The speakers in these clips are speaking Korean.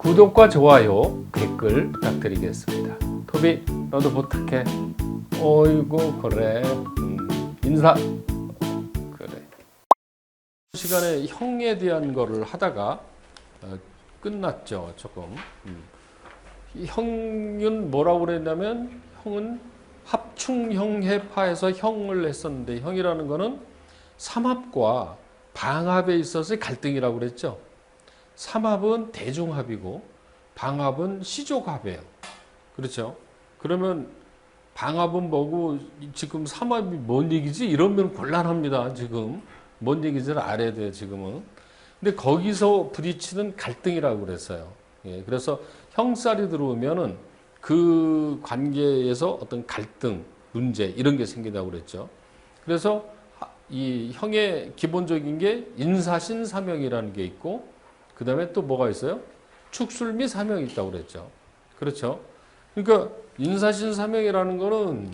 구독과 좋아요, 댓글 부탁드리겠습니다. 토비, 너도 부탁해. 어이구, 그래. 인사. 그래. 시간에 형에 대한 거를 하다가 끝났죠, 조금. 이 형은 뭐라고 그랬냐면, 형은 합충형해파에서 형을 했었는데, 형이라는 거는 삼합과 방합에 있어서의 갈등이라고 그랬죠. 삼합은 대중합이고 방합은 시족합이에요. 그렇죠? 그러면 방합은 뭐고 지금 삼합이 뭔 얘기지? 이러면 곤란합니다. 지금 뭔 얘기인지를 알아야 돼요. 지금은. 근데 거기서 부딪히는 갈등이라고 그랬어요. 예, 그래서 형살이 들어오면은 그 관계에서 어떤 갈등, 문제 이런 게 생긴다고 그랬죠. 그래서 이 형의 기본적인 게 인사신사명이라는 게 있고 그 다음에 또 뭐가 있어요? 축술 및 사명이 있다고 그랬죠. 그렇죠? 그러니까 인사신사명이라는 거는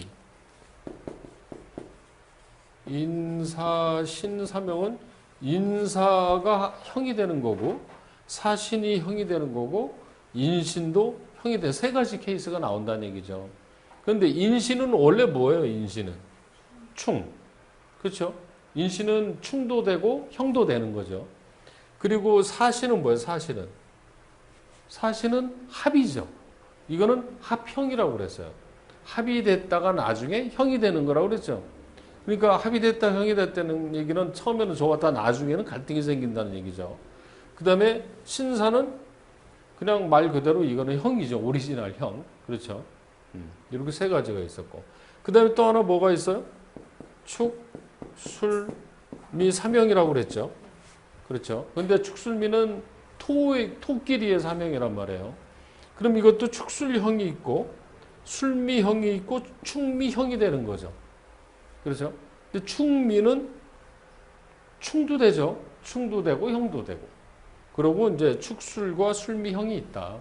인사신사명은 인사가 형이 되는 거고 사신이 형이 되는 거고 인신도 형이 돼. 세 가지 케이스가 나온다는 얘기죠. 그런데 인신은 원래 뭐예요? 인신은 충. 그렇죠? 인신은 충도 되고 형도 되는 거죠. 그리고 사신은 뭐예요? 사신은 합이죠. 이거는 합형이라고 그랬어요. 합이 됐다가 나중에 형이 되는 거라고 그랬죠. 그러니까 합이 됐다 형이 됐다는 얘기는 처음에는 좋았다 나중에는 갈등이 생긴다는 얘기죠. 그 다음에 신사는 그냥 말 그대로 이거는 형이죠. 오리지널 형. 그렇죠. 이렇게 세 가지가 있었고. 그 다음에 또 하나 뭐가 있어요? 축, 술, 미, 사명이라고 그랬죠. 그렇죠. 근데 축술미는 토끼리의 사명이란 말이에요. 그럼 이것도 축술형이 있고 술미형이 있고 충미형이 되는 거죠. 그렇죠. 근데 충미는 충도 되죠. 충도 되고 형도 되고. 그리고 이제 축술과 술미형이 있다.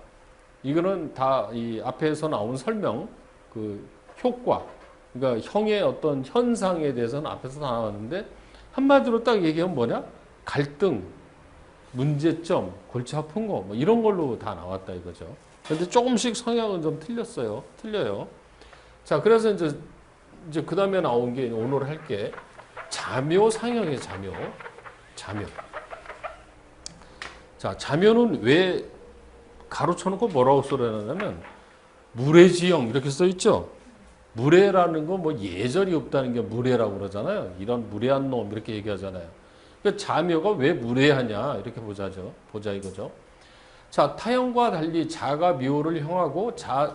이거는 다 이 앞에서 나온 설명, 그 효과, 그러니까 형의 어떤 현상에 대해서는 앞에서 다 나왔는데 한마디로 딱 얘기하면 뭐냐? 갈등, 문제점, 골치 아픈 거, 뭐 이런 걸로 다 나왔다 이거죠. 근데 조금씩 성향은 좀 틀려요. 자, 그래서 이제 그 다음에 나온 게 오늘 할 게 자묘상형이에요, 자묘. 자, 자묘는 왜 가로쳐놓고 뭐라고 써놨냐면, 무례지형, 이렇게 써있죠? 무례라는 거 뭐 예절이 없다는 게 무례라고 그러잖아요. 이런 무례한 놈, 이렇게 얘기하잖아요. 그러니까 자묘가 왜 무례하냐 이렇게 보자 이거죠. 자, 타형과 달리 자가 묘를 형하고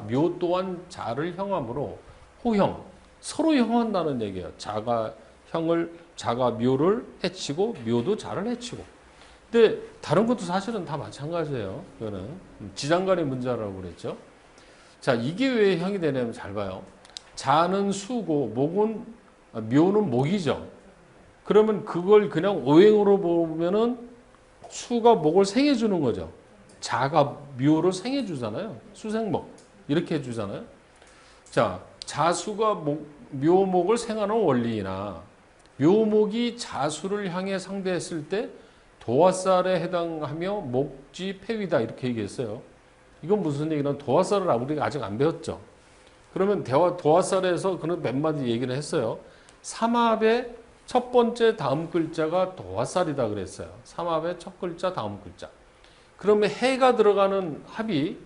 묘 또한 자를 형함으로 호형, 서로 형한다는 얘기예요. 자가 묘를 해치고 묘도 자를 해치고. 근데 다른 것도 사실은 다 마찬가지예요. 그거는 지장간의 문제라고 그랬죠. 자, 이게 왜 형이 되냐면 잘 봐요. 자는 수고 묘는 목이죠. 그러면 그걸 그냥 오행으로 보면은 수가 목을 생해주는 거죠. 자가 묘를 생해주잖아요. 수생목. 이렇게 해주잖아요. 자, 자수가 묘목을 생하는 원리이나 묘목이 자수를 향해 상대했을 때 도화살에 해당하며 목지 폐위다. 이렇게 얘기했어요. 이건 무슨 얘기냐면 도화살을 우리가 아직 안 배웠죠. 그러면 도화살에서 그는 몇 마디 얘기를 했어요. 삼합의 첫 번째 다음 글자가 도화살이다 그랬어요. 삼합의 첫 글자 다음 글자. 그러면 해가 들어가는 합이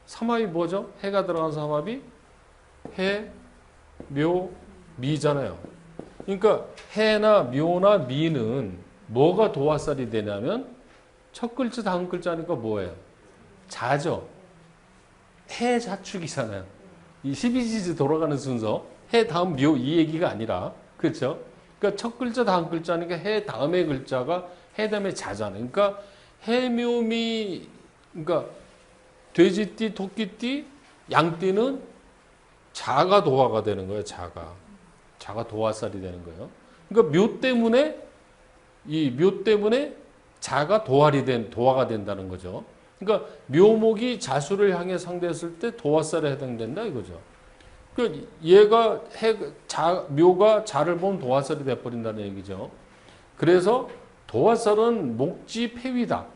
삼합이 뭐죠? 해가 들어가는 삼합이 해, 묘, 미잖아요. 그러니까 해나 묘나 미는 뭐가 도화살이 되냐면 첫 글자 다음 글자니까 뭐예요? 자죠. 해 자축이잖아요. 이 12지지 돌아가는 순서 해 다음 묘 이 얘기가 아니라 그렇죠? 그러니까 첫 글자 다음 글자니까 해 다음의 글자가 해 다음에 자잖아요. 그러니까 해묘미 그러니까 돼지띠, 토끼띠, 양띠는 자가 도화가 되는 거예요. 자가 도화살이 되는 거예요. 그러니까 묘 때문에 자가 도화가 된다는 거죠. 그러니까 묘목이 자수를 향해 상대했을 때 도화살에 해당된다 이거죠. 그 얘가 묘가 자를 보면 도화살이 돼버린다는 얘기죠. 그래서 도화살은 목지 폐위다.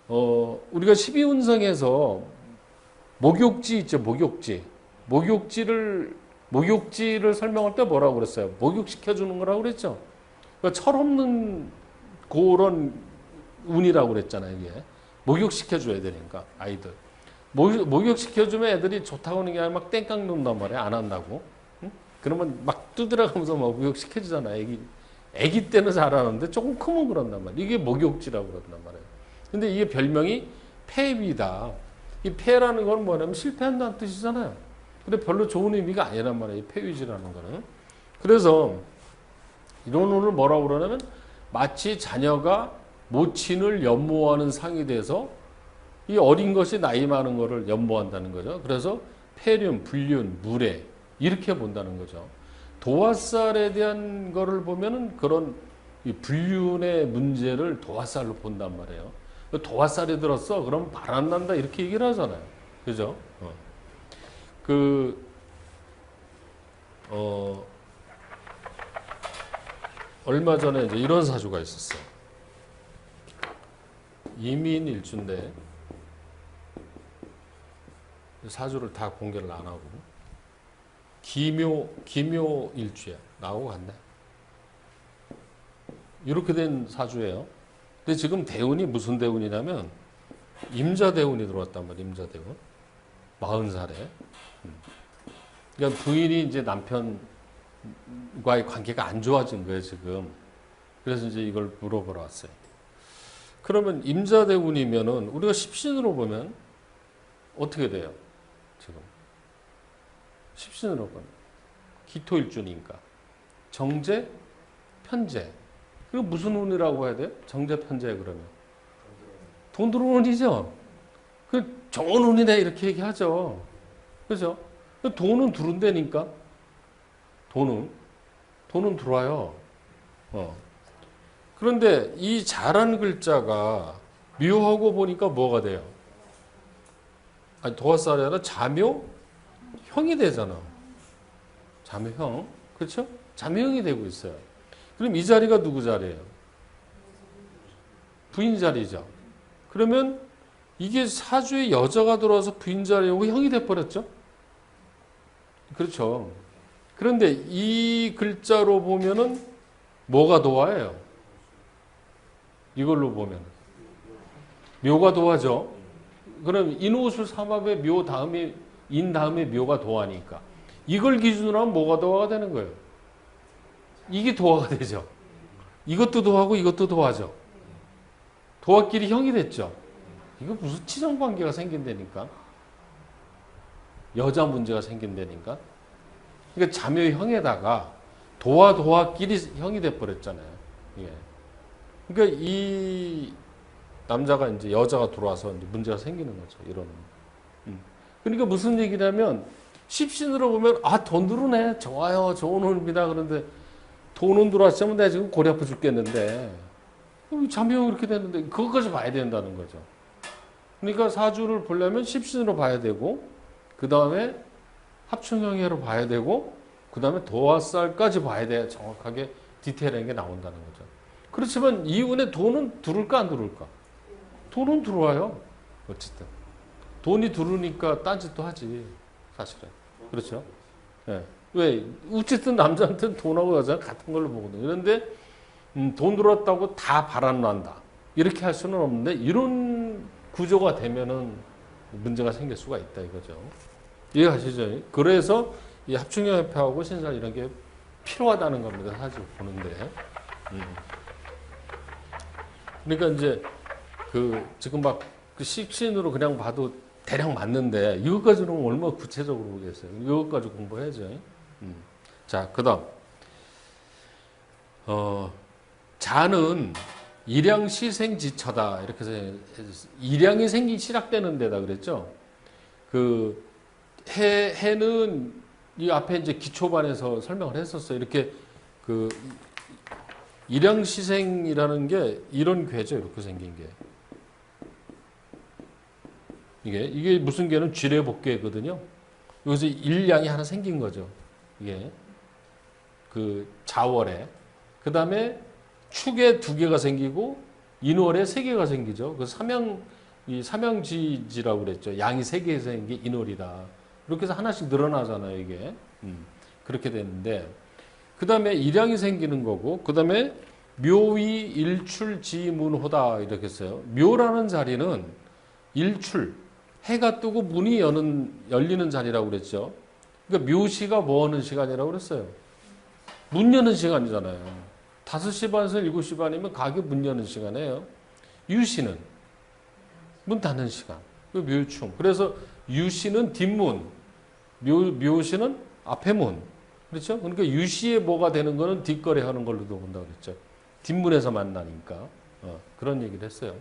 우리가 12운성에서 목욕지 있죠, 목욕지. 목욕지를 설명할 때 뭐라고 그랬어요? 목욕시켜주는 거라고 그랬죠? 그러니까 철없는 그런 운이라고 그랬잖아요, 이게. 목욕시켜줘야 되니까, 아이들. 목욕시켜주면 애들이 좋다고 하는 게 아니라 막 땡깡 논단 말이야, 안 한다고. 응? 그러면 막 두드려가면서 목욕시켜주잖아, 애기 때는 잘하는데 조금 크면 그런단 말이야. 이게 목욕지라고 그런단 말이에요. 근데 이게 별명이 폐위다. 이 폐라는 건 뭐냐면 실패한다는 뜻이잖아요. 근데 별로 좋은 의미가 아니란 말이에요, 이 폐위지라는 거는. 그래서 이런 운을 뭐라고 그러냐면 마치 자녀가 모친을 연모하는 상이 돼서 이 어린 것이 나이 많은 거를 연모한다는 거죠. 그래서 폐륜, 불륜, 무례 이렇게 본다는 거죠. 도화살에 대한 거를 보면은 그런 이 불륜의 문제를 도화살로 본단 말이에요. 도화살이 들었어, 그럼 바람 난다 이렇게 얘기를 하잖아요. 그죠? 얼마 전에 이제 이런 사주가 있었어요. 이민 일주인데 사주를 다 공개를 안 하고 기묘 일주야. 나하고 같네. 이렇게 된 사주예요. 근데 지금 대운이 무슨 대운이냐면 임자대운이 들어왔단 말이에요. 임자대운. 40살에. 그러니까 부인이 이제 남편과의 관계가 안 좋아진 거예요, 지금. 그래서 이제 이걸 물어보러 왔어요. 그러면 임자대운이면은 우리가 십신으로 보면 어떻게 돼요? 지금. 십신으로 보면. 기토일주니까. 정제, 편제. 이거 무슨 운이라고 해야 돼요? 정제, 편제 그러면. 돈 들어오는 운이죠? 그 좋은 운이네 이렇게 얘기하죠. 그죠? 돈은 들어온다니까. 돈은 들어와요. 그런데 이 잘한 글자가 묘하고 보니까 뭐가 돼요? 아니, 도화살이 아니라 자묘형이 되잖아. 자묘형. 그렇죠? 자묘형이 되고 있어요. 그럼 이 자리가 누구 자리예요? 부인 자리죠. 그러면 이게 사주에 여자가 들어와서 부인 자리에 오고 형이 돼버렸죠? 그렇죠. 그런데 이 글자로 보면은 뭐가 도화예요? 이걸로 보면 묘가 도화죠. 그럼 인호술 삼합의 묘 다음에 인 다음에 묘가 도화니까 이걸 기준으로 하면 뭐가 도화가 되는 거예요? 이게 도화가 되죠. 이것도 도화고 이것도 도화죠. 도화끼리 형이 됐죠. 이거 무슨 치정관계가 생긴다니까. 여자 문제가 생긴다니까. 그러니까 자묘형에다가 도화끼리 형이 돼버렸잖아요. 예. 그러니까 이 남자가 이제 여자가 들어와서 이제 문제가 생기는 거죠. 이런. 그러니까 무슨 얘기냐면 십신으로 보면 돈 들어오네. 좋아요. 좋은 운입니다. 그런데 돈은 들어왔으면 내가 지금 골이 아파 죽겠는데 자묘형 이렇게 되는데 그것까지 봐야 된다는 거죠. 그러니까 사주를 보려면 십신으로 봐야 되고 그 다음에 합충형으로 봐야 되고 그 다음에 도화살까지 봐야 돼야 정확하게 디테일한 게 나온다는 거죠. 그렇지만 이 운에 돈은 들어올까 안 들어올까? 돈은 들어와요. 어쨌든 돈이 들어오니까 딴짓도 하지 사실은. 그렇죠? 예. 왜? 어쨌든 남자한테는 돈하고 여자는 같은 걸로 보거든요. 그런데 돈 들어왔다고 다 바람난다 이렇게 할 수는 없는데 이런 구조가 되면은 문제가 생길 수가 있다 이거죠. 이해하시죠? 그래서 이 합충형협회하고 신살 이런 게 필요하다는 겁니다. 사실 보는데. 그러니까 이제 지금 막 그 십신으로 그냥 봐도 대략 맞는데 이것까지는 얼마나 구체적으로 보겠어요. 이것까지 공부해야죠. 자, 그다음 자는 일양시생지처다 이렇게 해서 일양이 시작되는 데다 그랬죠. 그 해는 이 앞에 이제 기초반에서 설명을 했었어요. 이렇게 그 일양시생이라는 게 이런 괴죠. 이렇게 생긴 게. 이게 무슨 괴는 쥐레복괴거든요. 여기서 일양이 하나 생긴 거죠. 이게 그 자월에. 그 다음에 축에 2개가 생기고 인월에 3개가 생기죠. 그 이 삼양지지라고 그랬죠. 양이 세 개에서 생긴 게 인월이다. 이렇게 해서 하나씩 늘어나잖아요, 이게. 그렇게 됐는데, 그 다음에 일양이 생기는 거고, 그 다음에 묘위 일출지문호다 이렇게 했어요. 묘라는 자리는 일출, 해가 뜨고 문이 열리는 자리라고 그랬죠. 그러니까 묘시가 뭐 하는 시간이라고 그랬어요? 문 여는 시간이잖아요. 5시 반에서 7시 반이면 가게 문 여는 시간이에요. 유시는 문 닫는 시간. 그 묘충. 그래서 유시는 뒷문, 묘시는 앞에 문. 그렇죠? 그러니까 유시에 뭐가 되는 거는 뒷거래 하는 걸로도 본다고 그랬죠. 뒷문에서 만나니까. 그런 얘기를 했어요.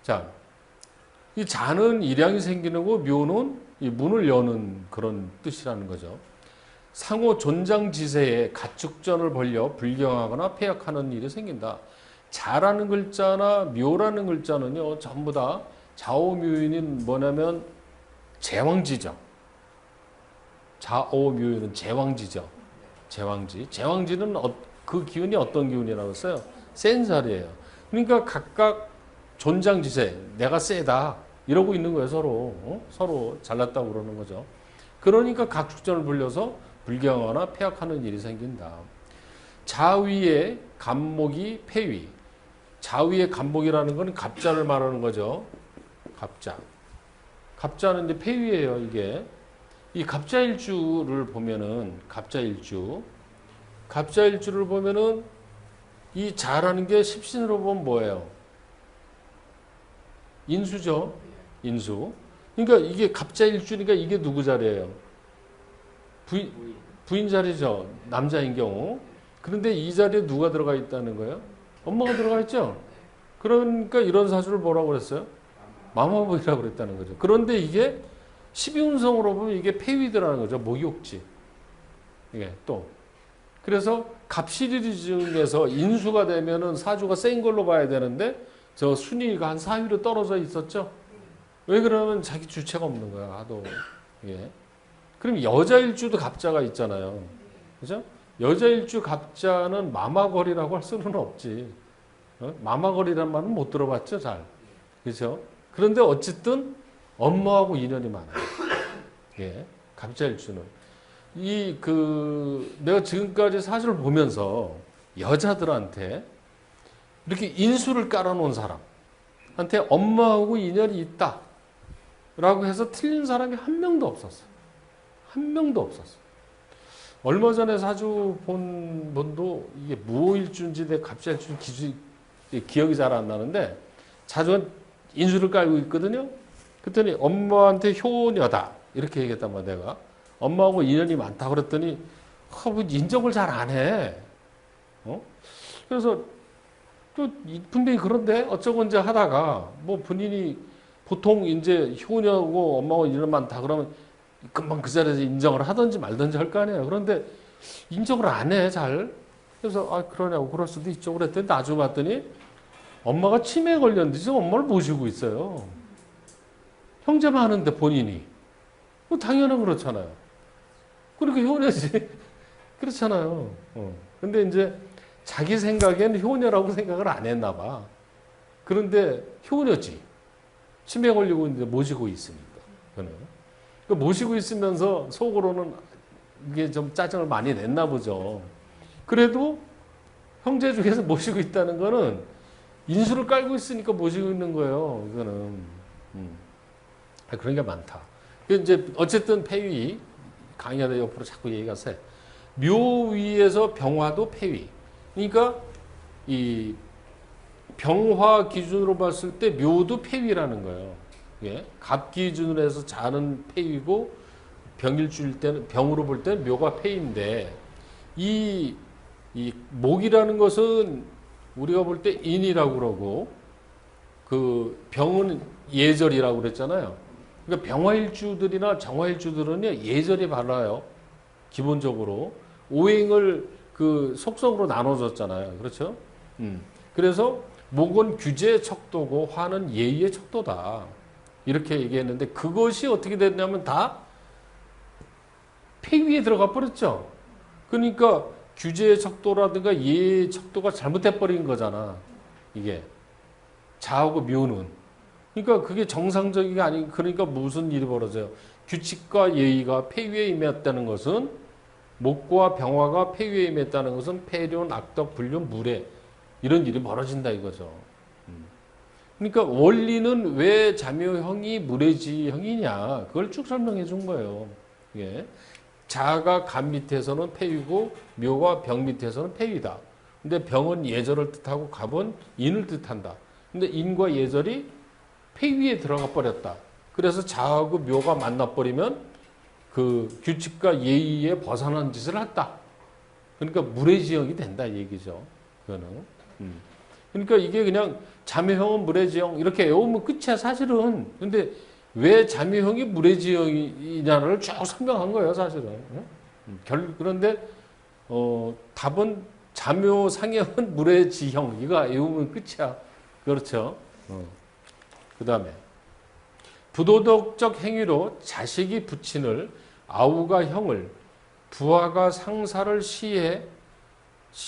자, 이 자는 일양이 생기는 거, 묘는 이 문을 여는 그런 뜻이라는 거죠. 상호 존장지세에 가축전을 벌려 불경하거나 폐역하는 일이 생긴다. 자라는 글자나 묘라는 글자는요, 전부 다 자오묘인인 뭐냐면 제왕지죠. 자오묘인은 제왕지죠. 제왕지. 제왕지는 그 기운이 어떤 기운이라고 했어요? 센 자리예요. 그러니까 각각 존장지세, 내가 세다 이러고 있는 거예요. 서로 잘났다고 그러는 거죠. 그러니까 각축전을 불려서 불경하거나 폐역하는 일이 생긴다. 자위의 간목이 폐위. 자위의 간목이라는 것은 갑자를 말하는 거죠. 갑자. 갑자는 이제 폐위예요, 이게. 이 갑자일주를 보면은, 갑자일주를 보면은, 이 자라는 게 십신으로 보면 뭐예요? 인수죠. 인수. 그러니까 이게 갑자일주니까 이게 누구 자리예요? 부인 자리죠. 남자인 경우. 그런데 이 자리에 누가 들어가 있다는 거예요? 엄마가 들어가 있죠. 그러니까 이런 사주를 뭐라고 그랬어요? 마마보이라고 그랬다는 거죠. 그런데 이게 12운성으로 보면 이게 폐위더라는 거죠. 목욕지. 이게 또. 그래서 갑실일 중에서 인수가 되면은 사주가 센 걸로 봐야 되는데 저 순위가 한 4위로 떨어져 있었죠. 왜 그러면 자기 주체가 없는 거야. 하도. 예. 그럼 여자일주도 갑자가 있잖아요. 그죠? 여자일주 갑자는 마마거리라고 할 수는 없지. 마마거리란 말은 못 들어봤죠, 잘. 그죠? 그런데 어쨌든 엄마하고 인연이 많아요. 예. 갑자일주는. 내가 지금까지 사주를 보면서 여자들한테 이렇게 인수를 깔아놓은 사람한테 엄마하고 인연이 있다. 라고 해서 틀린 사람이 한 명도 없었어요. 한 명도 없었어요. 얼마 전에 사주 본 분도 이게 무오일주인지 내 갑자일주인지 기억이 잘 안 나는데 자주가 인수를 깔고 있거든요. 그랬더니 엄마한테 효녀다. 이렇게 얘기했단 말이야, 내가. 엄마하고 인연이 많다 그랬더니 뭐 인정을 잘 안 해. 그래서 또 분명히 그런데 어쩌고 이제 하다가 뭐 본인이 보통 이제 효녀고 엄마하고 인연 많다 그러면 금방 그 자리에서 인정을 하든지 말든지 할 거 아니에요. 그런데 인정을 안 해, 잘. 그래서 그러냐고 그럴 수도 있죠. 그랬더니 나중에 봤더니 엄마가 치매에 걸렸는데 지금 엄마를 모시고 있어요. 형제만 하는데 본인이. 뭐 당연히 그렇잖아요. 그러니까 효녀지. 그렇잖아요. 근데 이제 자기 생각에는 효녀라고 생각을 안 했나 봐. 그런데 효녀지. 치매에 걸리고 있는데 모시고 있으니까. 그러니까 모시고 있으면서 속으로는 이게 좀 짜증을 많이 냈나 보죠. 그래도 형제 중에서 모시고 있다는 거는 인수를 깔고 있으니까 모시고 있는 거예요. 이거는. 그런 게 많다. 이제 어쨌든 폐위, 강의하다 옆으로 자꾸 얘기가 세. 묘 위에서 병화도 폐위. 그러니까 이 병화 기준으로 봤을 때 묘도 폐위라는 거예요. 예? 갑 기준으로 해서 자는 폐위고 병일주일 때는 병으로 볼 때는 묘가 폐위인데 이 목이라는 것은 우리가 볼 때 인이라고 그러고 그 병은 예절이라고 그랬잖아요. 그러니까 병화일주들이나 정화일주들은요 예절이 발라요. 기본적으로 오행을 그 속성으로 나눠졌잖아요. 그렇죠? 그래서 목은 규제의 척도고 화는 예의의 척도다. 이렇게 얘기했는데 그것이 어떻게 됐냐면 다 폐위에 들어가 버렸죠. 그러니까 규제의 척도라든가 예의 척도가 잘못돼 버린 거잖아. 이게 자하고 묘는. 그러니까 그게 정상적이가 아니, 그러니까 무슨 일이 벌어져요? 규칙과 예의가 폐위에 임했다는 것은, 목고와 병화가 폐위에 임했다는 것은 폐륜, 악덕, 불륜, 무례 이런 일이 벌어진다 이거죠. 그러니까 원리는 왜 자묘형이 무례지형이냐 그걸 쭉 설명해 준 거예요. 예. 자가 간 밑에서는 폐위고 묘가 병 밑에서는 폐위다. 근데 병은 예절을 뜻하고 갑은 인을 뜻한다. 근데 인과 예절이 폐위에 들어가 버렸다. 그래서 자하고 묘가 만나버리면 그 규칙과 예의에 벗어난 짓을 했다. 그러니까 무례지형이 된다 이 얘기죠. 그거는. 그러니까 이게 그냥 자묘형은 무례지형 이렇게 외우면 끝이야 사실은. 근데 왜 자묘형이 무례지형이냐를 쭉 설명한 거예요 사실은. 그런데 답은 자묘 상형은 무례지형 이거 외우면 끝이야. 그렇죠. 그 다음에 부도덕적 행위로 자식이 부친을, 아우가 형을, 부하가 상사를 시해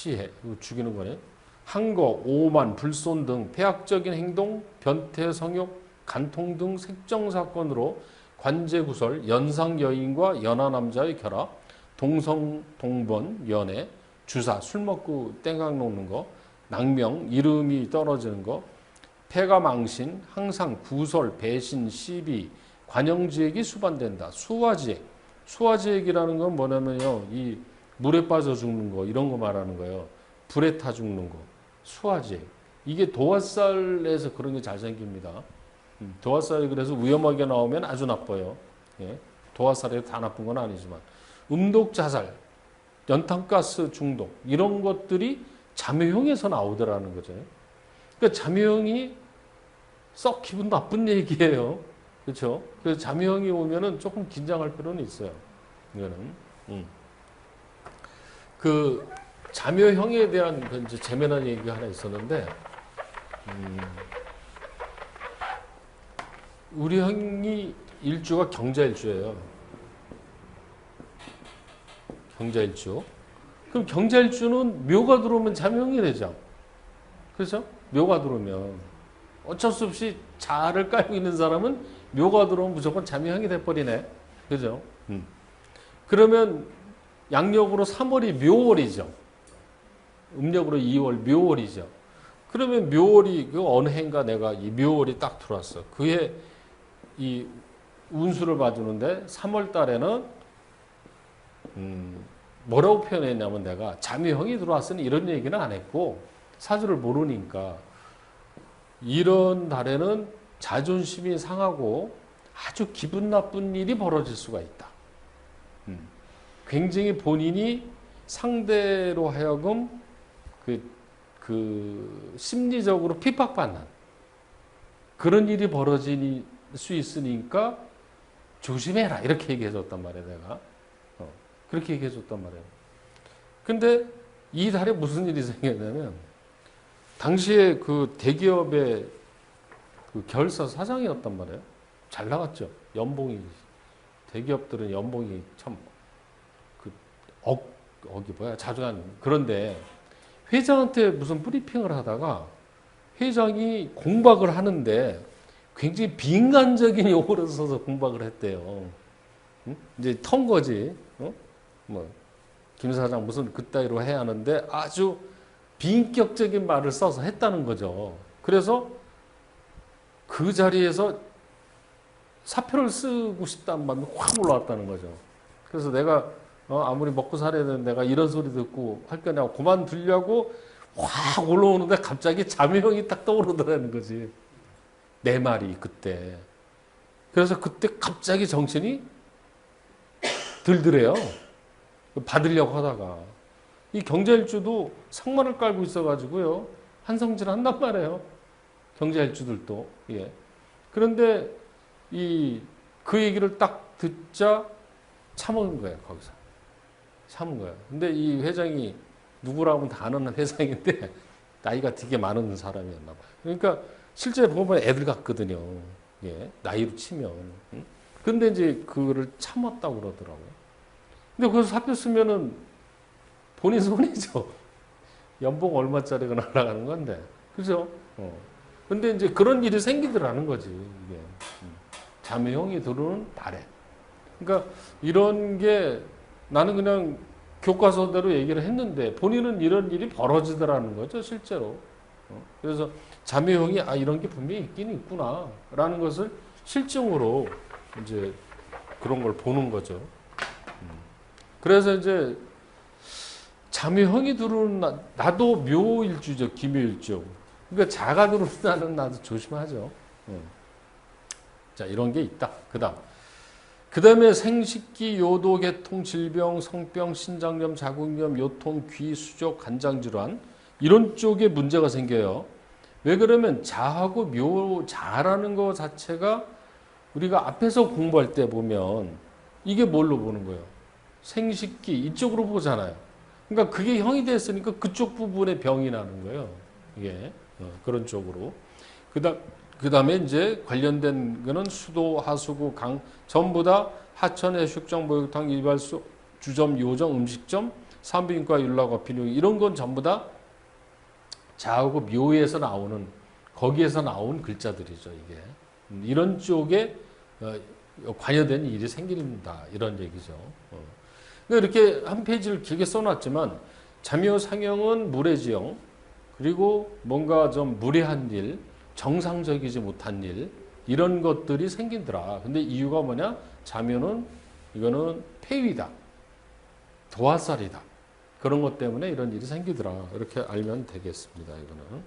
이거 죽이는 거네. 항거, 오만, 불손 등 폐악적인 행동, 변태, 성욕, 간통 등 색정사건으로 관제구설, 연상여인과 연하남자의 결합, 동성, 동번, 연애, 주사, 술 먹고 땡강 놓는 거, 낭명, 이름이 떨어지는 거, 폐가망신, 항상 구설, 배신, 시비, 관영지액이 수반된다. 수화지액. 수화지액이라는 건 뭐냐면요. 이 물에 빠져 죽는 거 이런 거 말하는 거예요. 불에 타 죽는 거. 수화지액. 이게 도화살에서 그런 게 잘 생깁니다. 도화살이 그래서 위험하게 나오면 아주 나빠요. 예. 도화살이 다 나쁜 건 아니지만. 음독 자살, 연탄가스 중독 이런 것들이 자묘형에서 나오더라는 거죠. 그러니까 자묘형이 썩 기분 나쁜 얘기예요. 그렇죠? 그래서 자묘형이 오면은 조금 긴장할 필요는 있어요. 이거는. 그 자묘형에 대한 그 이제 재미난 얘기가 하나 있었는데, 우리 형이 일주가 경자일주예요. 경자일주. 그럼 경자일주는 묘가 들어오면 자묘형이 되죠. 그렇죠? 묘가 들어오면. 어쩔 수 없이 자를 깔고 있는 사람은 묘가 들어오면 무조건 자묘형이 돼버리네. 그죠? 그러면 양력으로 3월이 묘월이죠. 음력으로 2월 묘월이죠. 그러면 묘월이 그 어느 해인가 내가 이 묘월이 딱 들어왔어. 그해 이 운수를 봐주는데 3월 달에는 뭐라고 표현했냐면 내가 자묘형이 들어왔으니 이런 얘기는 안 했고 사주를 모르니까 이런 달에는 자존심이 상하고 아주 기분 나쁜 일이 벌어질 수가 있다. 굉장히 본인이 상대로 하여금 그 심리적으로 핍박받는 그런 일이 벌어질 수 있으니까 조심해라 이렇게 얘기해줬단 말이야 내가. 그렇게 얘기해줬단 말이야. 근데 이 달에 무슨 일이 생겼냐면 당시에 그 대기업의 그 계열사 사장이었단 말이에요. 잘 나갔죠. 연봉이 대기업들은 연봉이 참 그 억이 뭐야 자주 한 그런데 회장한테 무슨 브리핑을 하다가 회장이 공박을 하는데 굉장히 비인간적인 용어를 써서 공박을 했대요. 응? 이제 턴 거지. 뭐 김 사장 무슨 그따위로 해야 하는데 아주 비인격적인 말을 써서 했다는 거죠. 그래서 그 자리에서 사표를 쓰고 싶다는 마음이 확 올라왔다는 거죠. 그래서 내가 아무리 먹고 살아야 되는 내가 이런 소리 듣고 할 거냐고 그만두려고 확 올라오는데 갑자기 자묘형이 딱 떠오르더라는 거지. 내 말이 그때. 그래서 그때 갑자기 정신이 들더래요. 받으려고 하다가. 이 경자일주도 상만을 깔고 있어가지고요. 한성질 한단 말이에요. 경자일주들도. 예. 그런데 그 얘기를 딱 듣자 참은 거예요, 거기서. 참은 거예요. 근데 이 회장이 누구라고 하면 다 아는 회장인데 나이가 되게 많은 사람이었나 봐요. 그러니까 실제 보면 애들 같거든요. 예. 나이로 치면. 근데 이제 그거를 참았다고 그러더라고요. 근데 거기서 사표 쓰면은 본인 손이죠. 연봉 얼마짜리가 날아가는 건데. 그죠? 근데 이제 그런 일이 생기더라는 거지, 이게. 자매형이 들어오는 달에. 그러니까 이런 게 나는 그냥 교과서대로 얘기를 했는데 본인은 이런 일이 벌어지더라는 거죠, 실제로. 그래서 자매형이 이런 게 분명히 있긴 있구나라는 것을 실증으로 이제 그런 걸 보는 거죠. 그래서 이제 자매형이 들어오는 나도 묘일주죠, 기묘일주. 그러니까 자가 들어오는 날은 나도 조심하죠. 자, 이런 게 있다. 그다음에 생식기, 요도, 개통, 질병, 성병, 신장염, 자궁염, 요통, 귀, 수족, 간장질환 이런 쪽에 문제가 생겨요. 왜 그러면 자하고 자라는 거 자체가 우리가 앞에서 공부할 때 보면 이게 뭘로 보는 거예요? 생식기 이쪽으로 보잖아요. 그러니까 그게 형이 됐으니까 그쪽 부분에 병이 나는 거예요. 이게 그런 쪽으로. 그다음에 이제 관련된 거는 수도, 하수구, 강 전부 다 하천, 해수욕장, 목욕탕, 이발소, 주점, 요정, 음식점, 산부인과, 윤락과, 비뇨 이런 건 전부 다 자하고 묘에서 나오는 거기에서 나온 글자들이죠. 이게 이런 쪽에 관여된 일이 생긴다 이런 얘기죠. 이렇게 한 페이지를 길게 써놨지만 자묘 상형은 무례지형 그리고 뭔가 좀 무례한 일 정상적이지 못한 일 이런 것들이 생긴더라. 근데 이유가 뭐냐? 자묘는 이거는 폐위다. 도화살이다. 그런 것 때문에 이런 일이 생기더라. 이렇게 알면 되겠습니다. 이거는.